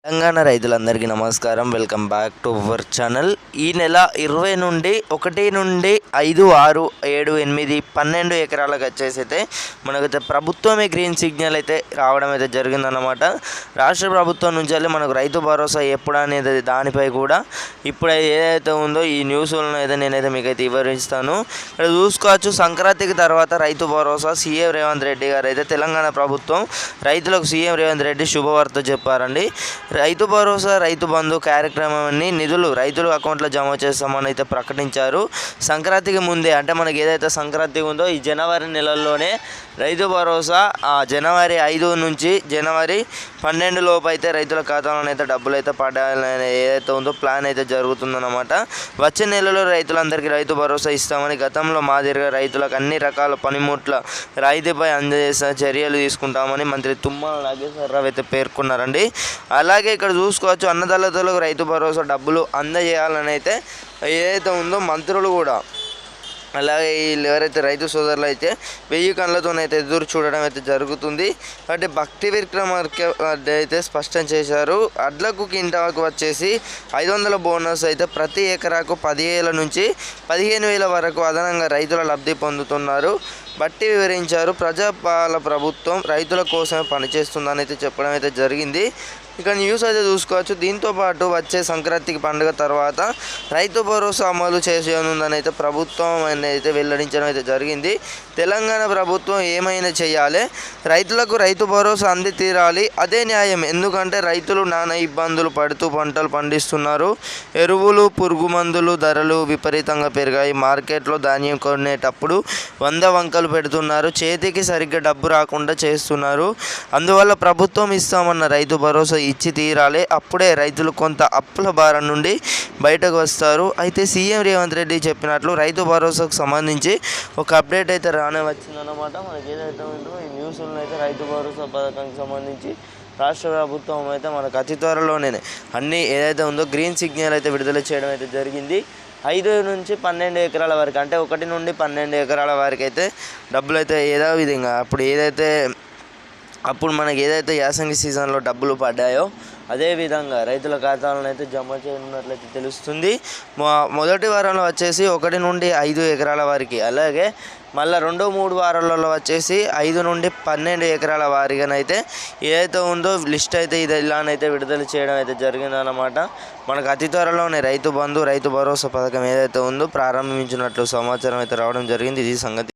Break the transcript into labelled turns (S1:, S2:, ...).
S1: తెలంగాణ రైతులందరికీ నమస్కారం. Welcome back to our channel. ఈ నెల 20 నుండి 1 నుండి 5, 6, 7, 8, 12 ఎకరాలకు వచ్చేసి అయితే మనకైతే ప్రభుత్వమే గ్రీన్ సిగ్నల్ అయితే రావడం అయితే జరిగిందన్నమాట. రాష్ట్ర ప్రభుత్వం నుంచి వెళ్ళి మనకు రైతు భరోసా ఎప్పుడు అనేది దానిపై కూడా ఇప్పుడు ఏదైతే ఉందో ఈ న్యూస్లను అయితే నేనైతే మీకైతే వివరిస్తాను. ఇక్కడ చూసుకోవచ్చు, సంక్రాంతికి తర్వాత రైతు భరోసా సీఎం రేవంత్ రెడ్డి గారు అయితే తెలంగాణ ప్రభుత్వం రైతులకు సీఎం రేవంత్ రెడ్డి శుభవార్త చెప్పారండి. రైతు భరోసా, రైతు బంధు కార్యక్రమాన్ని నిధులు రైతుల అకౌంట్లో జమ చేస్తామని అయితే ప్రకటించారు. సంక్రాంతికి ముందే, అంటే మనకి ఏదైతే సంక్రాంతి ఉందో ఈ జనవరి నెలల్లోనే రైతు భరోసా జనవరి 5 నుంచి జనవరి 12 లోపు అయితే రైతుల ఖాతాలో అయితే డబ్బులు అయితే పడాలని ఏదైతే ఉందో ప్లాన్ అయితే జరుగుతుందన్నమాట. వచ్చే నెలలో రైతులందరికీ రైతు భరోసా ఇస్తామని గతంలో మాదిరిగా రైతులకు అన్ని రకాల పనిముట్ల రాయితీపై అందజేసిన చర్యలు తీసుకుంటామని మంత్రి తుమ్మల నాగేశ్వరరావు అయితే పేర్కొన్నారండి. అలాగే ఇక్కడ చూసుకోవచ్చు, అన్నదాతలకు రైతు భరోసా డబ్బులు అందజేయాలని అయితే ఏదైతే ఉందో మంత్రులు కూడా, అలాగే వీళ్ళు ఎవరైతే రైతు సోదరులు అయితే 1000 కళ్ళతోనైతే ఎదురు చూడడం అయితే జరుగుతుంది. అంటే భక్తి విక్రమార్క అయితే స్పష్టం చేశారు. అడ్లకు కింటాకు వచ్చేసి 500 బోనస్ అయితే ప్రతి ఎకరాకు 10,000 నుంచి 15,000 వరకు అదనంగా రైతుల లబ్ధి పొందుతున్నారు. బట్టి వివరించారు. ప్రజాపాలన ప్రభుత్వం రైతుల కోసమే పనిచేస్తుందని అయితే చెప్పడం అయితే జరిగింది. ఇక న్యూస్ అయితే చూసుకోవచ్చు. దీంతోపాటు వచ్చే సంక్రాంతికి పండుగ తర్వాత రైతు భరోసా అమలు చేసేనుందని అయితే ప్రభుత్వం అయితే వెల్లడించడం అయితే జరిగింది. తెలంగాణ ప్రభుత్వం ఏమైనా చేయాలి, రైతులకు రైతు భరోసా అంది తీరాలి, అదే న్యాయం. ఎందుకంటే రైతులు నానా ఇబ్బందులు పడుతూ పంటలు పండిస్తున్నారు. ఎరువులు, పురుగు మందులు ధరలు విపరీతంగా పెరిగాయి. మార్కెట్లో ధాన్యం కొనేటప్పుడు 100 వంకలు పెడుతున్నారు. చేతికి సరిగ్గా డబ్బు రాకుండా చేస్తున్నారు. అందువల్ల ప్రభుత్వం ఇస్తామన్న రైతు భరోసా ఇచ్చి తీరాలి. అప్పుడే రైతులు కొంత అప్పుల భారం నుండి బయటకు వస్తారు. అయితే సీఎం రేవంత్ రెడ్డి చెప్పినట్లు రైతు భరోసాకు సంబంధించి ఒక అప్డేట్ అయితే రానే వచ్చిందన్నమాట. మనకి ఏదైతే ఉందో ఈ న్యూస్లో అయితే రైతు భరోసా పథకానికి సంబంధించి రాష్ట్ర ప్రభుత్వం అయితే మనకు అతి త్వరలోనే అన్నీ ఏదైతే ఉందో గ్రీన్ సిగ్నల్ అయితే విడుదల చేయడం అయితే జరిగింది. 5 నుంచి 12 ఎకరాల వరకు, అంటే 1 నుండి 12 ఎకరాల వరకు అయితే డబ్బులు అయితే ఏదో విధంగా అప్పుడు మనకి ఏదైతే యాసంగి సీజన్లో డబ్బులు పడ్డాయో అదేవిధంగా రైతుల ఖాతాలను అయితే జమ చేయనున్నట్లయితే తెలుస్తుంది. మొదటి వారంలో వచ్చేసి 1 నుండి 5 ఎకరాల వరకు, అలాగే మళ్ళీ 2-3 వారాలలో వచ్చేసి 5 నుండి 12 ఎకరాల వారిగానైతే ఏదైతే ఉందో లిస్ట్ అయితే ఇది ఇలానైతే విడుదల చేయడం అయితే జరిగిందన్నమాట. మనకు అతి త్వరలోనే రైతు బంధు, రైతు భరోసా పథకం ఏదైతే ఉందో ప్రారంభించినట్లు సమాచారం అయితే రావడం జరిగింది. ఇది సంగతి.